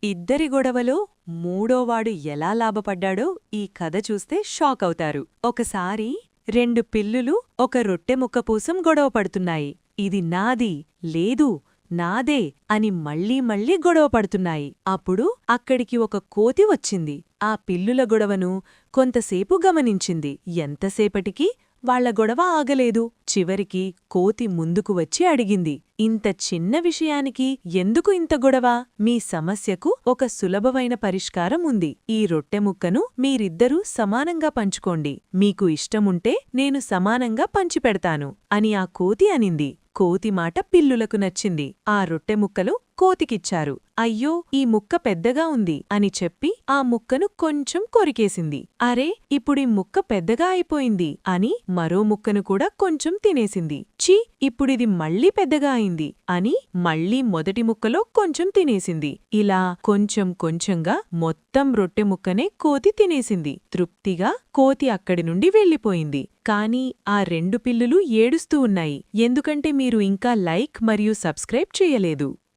ఇద్దరి గొడవలో మూడోవాడు ఎలా లాభపడ్డాడో ఈ కథ చూస్తే షాక్ అవుతారు. ఒకసారి రెండు పిల్లులు ఒక రొట్టె ముక్క కోసం గొడవ పడుతున్నాయి. ఇది నాది, లేదు నాదే అని మళ్ళీ మళ్ళీ గొడవ పడుతున్నాయి. అప్పుడు అక్కడికి ఒక కోతి వచ్చింది. ఆ పిల్లుల గొడవను కొంతసేపు గమనించింది. ఎంతసేపటికి వాళ్ల గొడవ ఆగలేదు. చివరికి కోతి ముందుకు వచ్చి అడిగింది, ఇంత చిన్న విషయానికి ఎందుకు ఇంత గొడవ? మీ సమస్యకు ఒక సులభమైన పరిష్కారం ఉంది. ఈ రొట్టె ముక్కను మీరిద్దరూ సమానంగా పంచుకోండి. మీకు ఇష్టముంటే నేను సమానంగా పంచిపెడతాను అని ఆ కోతి అనింది. కోతి మాట పిల్లులకు నచ్చింది. ఆ రొట్టె ముక్కలు కోతికిచ్చారు. అయ్యో, ఈ ముక్క పెద్దగా ఉంది అని చెప్పి ఆ ముక్కను కొంచెం కొరికేసింది. అరే, ఇప్పుడీ ముక్క పెద్దగా అయిపోయింది అని మరో ముక్కను కూడా కొంచెం తినేసింది. ఛీ, ఇప్పుడిది మళ్ళీ పెద్దగా అయింది అని మళ్ళీ మొదటి ముక్కలో కొంచెం తినేసింది. ఇలా కొంచెం కొంచెంగా మొత్తం రొట్టె ముక్కనే కోతి తినేసింది. తృప్తిగా కోతి అక్కడి నుండి వెళ్ళిపోయింది. కానీ ఆ రెండు పిల్లులు ఏడుస్తూ ఉన్నాయి. ఎందుకంటే మీరు ఇంకా లైక్ మరియు సబ్స్క్రైబ్ చేయలేదు.